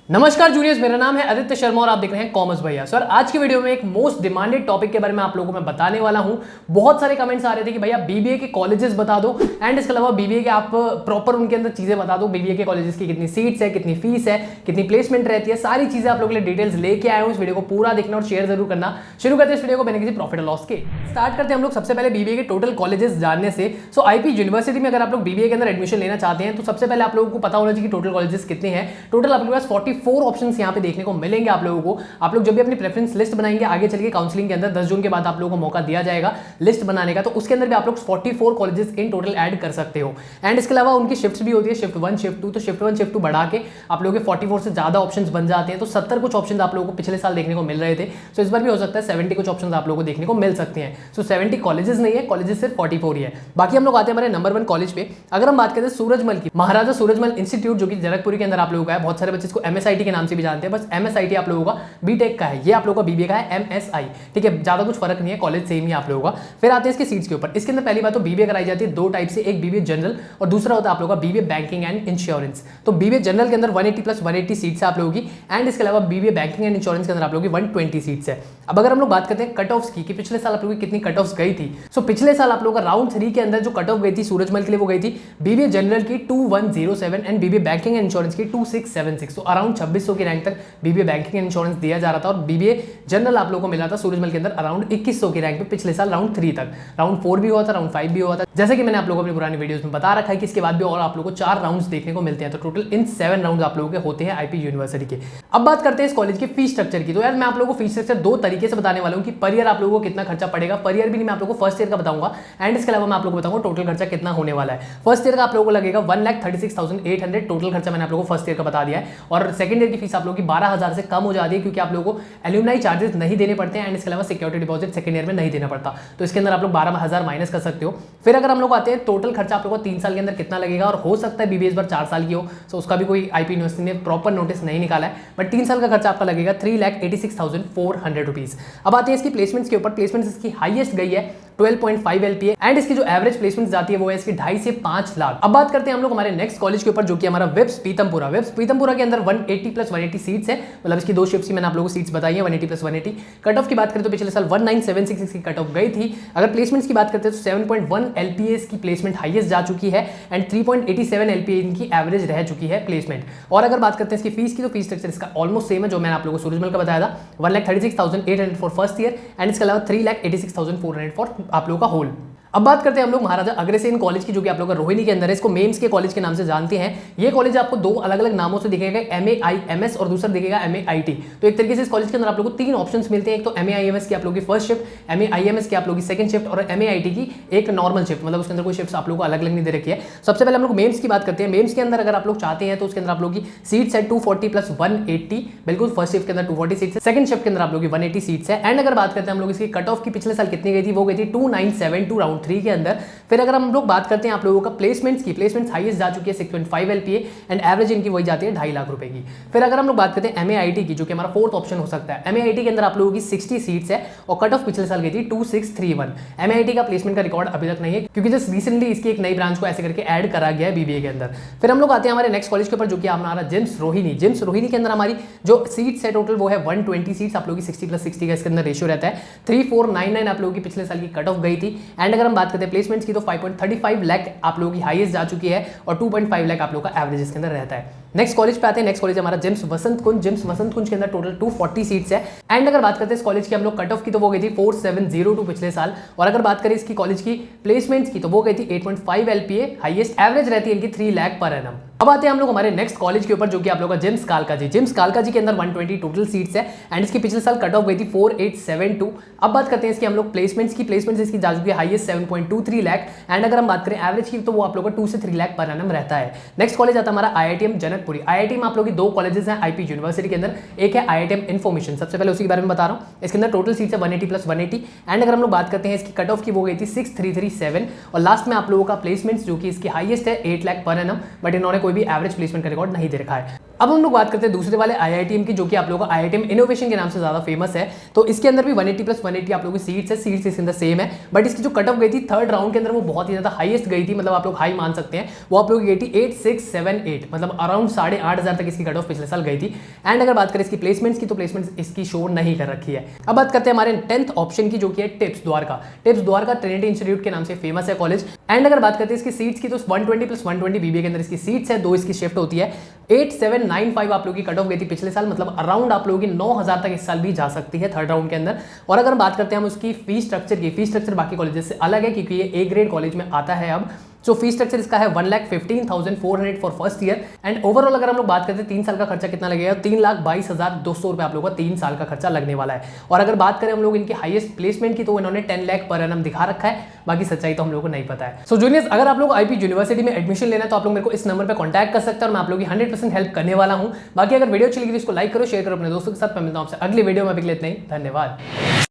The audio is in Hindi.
नमस्कार जूनियर्स, मेरा नाम है आदित्य शर्मा और आप देख रहे हैं कॉमर्स भैया। सर आज की वीडियो में एक मोस्ट डिमांडेड टॉपिक के बारे में आप लोगों को मैं बताने वाला हूं। बहुत सारे कमेंट्स आ रहे थे कि भैया बीबीए के कॉलेजेस बता दो एंड इसके अलावा बीबीए के आप प्रॉपर उनके अंदर चीजें बता दो। बीबीए के कॉलेजेस की कितनी सीट्स है, कितनी फीस है, कितनी प्लेसमेंट रहती है, सारी चीजें आप लोगों के लिए डिटेल्स लेके आए हूं। इस वीडियो को पूरा देखना और शेयर जरूर करना। शुरू करते हैं इस वीडियो को बिना किसी प्रॉफिट और लॉस के। स्टार्ट करते हैं हम लोग सबसे पहले बीबीए के टोटल कॉलेजेस जानने से। सो आईपी यूनिवर्सिटी में अगर आप लोग बीबीए के अंदर एडमिशन लेना चाहते हैं तो सबसे पहले आप लोगों को पता होना चाहिए कि टोटल कॉलेजेस कितने हैं। टोटल आपके पास 44 ऑप्शंस यहाँ पे देखने को मिलेंगे आप लोगों को। आप लोग जब भी अपनी प्रेफरेंस लिस्ट बनाएंगे आगे चल के काउंसलिंग के अंदर 10 जून के बाद आप लोगों को मौका दिया जाएगा लिस्ट बनाने का, तो उसके अंदर भी आप लोग 44 कॉलेजेस इन टोटल ऐड कर सकते हो। एंड इसके अलावा उनकी शिफ्ट्स भी होती है, शिफ्ट 1 शिफ्ट 2। तो शिफ्ट 1 शिफ्ट 2 बढ़ा के आप लोगों के 44 से ज्यादा ऑप्शंस बन जाते हैं। तो 70 कुछ ऑप्शंस आप लोगों को पिछले साल देखने को मिल रहे थे, तो इस बार भी हो सकता है 70 कुछ ऑप्शंस आप लोगों को देखने को मिल सकते हैं। सो 70 कॉलेजेस नहीं है, कॉलेजेस सिर्फ 44 ही है। बाकी हम लोग आते हैं हमारे नंबर 1 कॉलेज पे। अगर हम बात करते हैं सूरजमल की, महाराजा सूरजमल इंस्टीट्यूट जो कि जनकपुरी के अंदर आप लोगों का है। बहुत सारे बच्चे इसको एमएसआईटी के नाम से भी जानते हैं, बस एमएसआईटी आप लोगों का बीटेक का है, ये आप लोगों का बीबीए का है एमएसआई। ठीक है, ज्यादा कुछ फर्क नहीं है, कॉलेज सेम ही आप लोगों का। फिर आते हैं इसके सीट्स के ऊपर। इसके अंदर पहली बात तो बीबीए कराई जाती है दो टाइप से, एक बीबीए जनरल और दूसरा होता है आप लोगों का बीबीए बैंकिंग एंड इंश्योरेंस। तो बीबीए जनरल के अंदर 180 प्लस 180 सीट्स है आप लोगों की, एंड इसके अलावा बीबीए बैंकिंग एंड इंश्योरेंस के अंदर आप लोगों की 120 सीट्स है। अब अगर हम लोग बात करते हैं कट ऑफ्स की कि पिछले साल आप लोगों की कितनी कट ऑफ्स गई थी। सो पिछले साल आप लोगों का राउंड 3 के अंदर जो कट ऑफ गई थी सूरजमल के लिए वो गई थी बीबीए जनरल की 2107 and BBA banking and insurance की 2676। तो अराउंड 2600 की रैंक तक बीबीए बैंकिंग एंड इंश्योरेंस दिया जा रहा था और बीबीए जनरल आप लोगों को मिला था सूरजमल के अंदर अराउंड 2100 की रैंक पे पिछले साल राउंड 3 तक। राउंड 4 भी हुआ था, राउंड 5 भी हुआ था, जैसे कि मैंने आप लोगों को अपनी पुरानी वीडियोस में बता रखा है कि इसके बाद भी और आप लोगों को 4 राउंड्स देखने को मिलते हैं। तो टोटल इन 7 राउंड्स आप लोगों के होते हैं आईपी यूनिवर्सिटी के। अब बात करते हैं इस कॉलेज के फीस स्ट्रक्चर की। तो यार मैं आप लोगों को फीस स्ट्रक्चर दो तरीके से बताने वाला हूं कि पर ईयर आप लोगों को कितना खर्चा पड़ेगा। पर ईयर भी नहीं, मैं आप लोगों को फर्स्ट ईयर का बताऊंगा एंड इसके अलावा मैं आप लोगों को बताऊंगा टोटल खर्चा कितना होने वाला है। फर्स्ट ईयर का आप लोगों को लगेगा 1,36,800 टोटल खर्चा मैंने आप लोगों को फर्स्ट ईयर का बता दिया है। और सेकंड ईयर की फीस आप लोगों की 12,000 से कम हो जाती है क्योंकि आप लोगों को एल्यूमनाई चार्जेस नहीं देने पड़ते हैं एंड इसके अलावा सिक्योरिटी डिपॉजिट सेकंड ईयर में नहीं देना पड़ता। तो इसके अंदर आप लोग 12,000 माइनस कर सकते हो। फिर अगर हम लोग आते हैं टोटल खर्चा आप लोगों को 3 साल के अंदर कितना लगेगा, और हो सकता है बीबीए इस बार 4 साल की हो, तो उसका भी कोई आईपी यूनिवर्सिटी ने प्रॉपर नोटिस नहीं निकाला है, बट 3 साल का खर्चा आपका लगेगा 3,86,400 रुपीज। अब आते हैं इसकी प्लेसमेंट्स के ऊपर। प्लेसमेंट्स इसकी हाईएस्ट गई है 12.5 LPA एंड इसकी जो एवरेज प्लेसमेंट जाती है वो है इसकी 2.5 से 5 लाख। अब बात करते हैं हम लोग हमारे नेक्स्ट कॉलेज के ऊपर जो कि हमारा विप्स पीतमपुरा। विप्स पीतमपुरा के अंदर 180 प्लस 180 सीट्स है, मतलब इसकी दो शिफ्ट्स की मैंने आप लोगों को सीट्स बताई है 180 प्लस 180। कट ऑफ की बात करें तो पिछले साल 1976 की कट ऑफ गई थी। अगर प्लेसमेंट्स की बात करते हैं तो 7.1 LPA की प्लेसमेंट हाईएस्ट जा चुकी है एंड 3.87 LPA इनकी एवरेज रह चुकी है प्लेसमेंट। और अगर बात करते हैं इसकी फीस की तो फीस स्ट्रक्चर इसका ऑलमोस्ट सेम है जो मैंने आप लोगों को सूरजमल का बताया था, 1,36,800 फॉर फर्स्ट ईयर एंड इसके अलावा 3,86,400 फॉर आप लोगों का होल। अब बात करते हैं हम लोग महाराजा अग्रसेन कॉलेज की जो कि आप लोग का रोहिणी के अंदर है। इसको मेम्स के कॉलेज के नाम से जानते हैं। ये कॉलेज आपको दो अलग अलग नामों से दिखेगा, MAIMS और दूसरा दिखेगा MAIT। तो एक तरीके से इस कॉलेज के अंदर आप लोगों को 3 ऑप्शंस मिलते हैं। एक तो MAIMS की आप लोगों की फर्स्ट शिफ्ट, MAIMS की आप लोगों की सेकंड शिफ्ट और MAIT की एक नॉर्मल शिफ्ट, मतलब उसके अंदर कोई शिफ्ट आप लोगों को अलग अलग नहीं दे रखी है। सबसे पहले हम लोग मेम्स की बात करते हैं। मेम्स के अंदर अगर आप लोग चाहते हैं तो उसके अंदर आप लोग की सीट्स है 240 प्लस 180, बिल्कुल फर्स्ट शिफ्ट के अंदर 240 सीट्स है, सेकंड शिफ्ट के अंदर आप लोग की 180 सीट्स है। एंड अगर बात करते हैं हम लोग इसकी कट ऑफ की पिछले साल कितनी गई थी, वो गई थी 2972 राउंड 3 के अंदर। फिर अगर हम लोग बात करते हैं आप लोगों का प्लेसमेंट्स की, प्लेसमेंट्स हाईएस्ट जा चुकी है 6.5 LPA एंड एवरेज इनकी वही जाती है 2.5 लाख रुपए की। फिर अगर हम लोग बात करते हैं MAIT की जो कि हमारा फोर्थ ऑप्शन हो सकता है, MAIT के अंदर आप लोगों की 60 सीट्स है और कट ऑफ पिछले साल गई थी 2631। MAIT का प्लेसमेंट का रिकॉर्ड अभी तक नहीं है क्योंकि जस्ट रिसेंटली इसकी एक नई ब्रांच को ऐसे करके ऐड करा गया है बीबीए के अंदर। फिर हम लोग आते हैं हमारे नेक्स्ट कॉलेज के ऊपर जो कि हमारा जिम्स रोहिणी। जिम्स रोहिणी के अंदर हमारी जो सीट्स है टोटल वो है 120 सीट्स, आप लोगों की 60 प्लस 60 का इसके अंदर रेशियो रहता है। 3499 आप लोगों की पिछले साल की कट ऑफ गई थी। एंड अगर हम बात करते हैं प्लेसमेंट्स की तो 5.35 लाख आप लोगों की हाईएस्ट जा चुकी है और 2.5 लाख आप लोगों का एवरेज इसके अंदर रहता है। नेक्स्ट कॉलेज पे आते हैं। नेक्स्ट कॉलेज हमारा जिम्स वसंत कुंज। जिम्स वसंत कुंज के अंदर टोटल 240 सीट्स है। एंड अगर बात करते हैं इस कॉलेज की हम लोग कट ऑफ की तो वो गई थी 4702 पिछले साल। और अगर बात करें इसकी कॉलेज की प्लेसमेंट्स की तो वो गई थी 8.5 LPA, हाईएस्ट एवरेज रहती है इनकी 3 लाख पर एनम। अब आते हैं हम लोग हमारे नेक्स्ट कॉलेज के ऊपर जो कि आप लोगों का जिम्स कालका जी। जिम्स कालका जी के अंदर 120 टोटल सीट्स है एंड इसकी पिछले साल कट ऑफ गई थी 4872। अब बात करते हैं इसकी हम लोग प्लेसमेंट्स की। प्लेसमेंट्स इसकी जा चुकी है हाईएस्ट 7.23 लाख एंड अगर हम बात करें एवरेज की तो वो आप लोगों का 2 से 3 लाख पर एनम रहता है। नेक्स्ट कॉलेज आता है हमारा IITM जनकपुरी। IIT में आप लोगों की दो कॉलेजेस हैं आईपी यूनिवर्सिटी के अंदर, एक है IITM इन्फॉर्मेशन। सबसे पहले उसी के बारे में बता रहा हूँ। इसके अंदर टोटल सीट्स है 180 प्लस 180 एंड अगर हम लोग बात करते हैं इसकी कट ऑफ की वो गई थी 6337 और लास्ट में आप लोगों का प्लेसमेंट्स जो कि इसकी हाईएस्ट है 8 लाख पर एनम, बट इन्होंने कोई भी एवरेज प्लेसमेंट का रिकॉर्ड नहीं दे रखा है। अब हम लोग बात करते हैं दूसरे वाले IITM की, जो कि आप लोगों का IITM इनोवेशन के नाम से ज्यादा फेमस है। तो इसके अंदर भी 180 + 180 आप लोगों की सीट्स है, सीट्स इसके अंदर सेम है, बट इसकी जो कट ऑफ गई थी थर्ड राउंड के अंदर वो बहुत ही ज्यादा हाईएस्ट गई थी, मतलब आप लोग हाई मान सकते हैं। वो आप लोग की गई थी 8678, मतलब अराउंड 8,500 तक इसकी कट ऑफ पिछले साल गई थी। एंड अगर बात करें इसकी प्लेसमेंट्स की, तो प्लेसमेंट्स इसकी शो नहीं कर रखी है। अब बात करते हैं हमारे 10th ऑप्शन की, जो कि है tips Dwarka. Tips Dwarka Trinity institute के नाम से फेमस है कॉलेज। एंड अगर बात करते हैं इसकी सीट्स की, तो 120 + 120 BBA के अंदर इसकी सीट्स है, 2 इसकी शिफ्ट होती है। 8795 आप लोगों की कट ऑफ गई थी पिछले साल, मतलब अराउंड आप लोगों की 9,000 तक इस साल भी जा सकती है थर्ड राउंड के अंदर। और अगर बात करते हैं हम उसकी फीस स्ट्रक्चर की, फीस स्ट्रक्चर बाकी कॉलेजेस से अलग है, क्योंकि ये A ग्रेड कॉलेज में आता है अब। सो फीस स्ट्रक्चर इसका है 1,15,400 for first year. And overall अगर हम लोग बात करते हैं 3 साल का खर्चा कितना लगेगा, 3,22,200 रुपये आप लोगों का 3 साल का खर्चा लगने वाला है। और अगर बात करें हम लोग इनकी हाईएस्ट प्लेसमेंट की, तो इन्होंने 10 लाख पर एनम दिखा रखा है, बाकी सच्चाई तो हम लोगों को नहीं पता है। सो जूनियर्स, अगर आप लोग IB यूनिवर्सिटी में एडमिशन लेना है, तो आप लोग मेरे को इस नंबर पर कॉन्टैक्ट कर सकते हैं और मैं आप लोग की 100% हेल्प करने वाला हूँ। बाकी अगर वीडियो अच्छी लगी तो इसको लाइक करो, शेयर करो अपने दोस्तों के साथ। मैं मिलता हूं आपसे अगली वीडियो में, अभी के लिए इतना ही, धन्यवाद।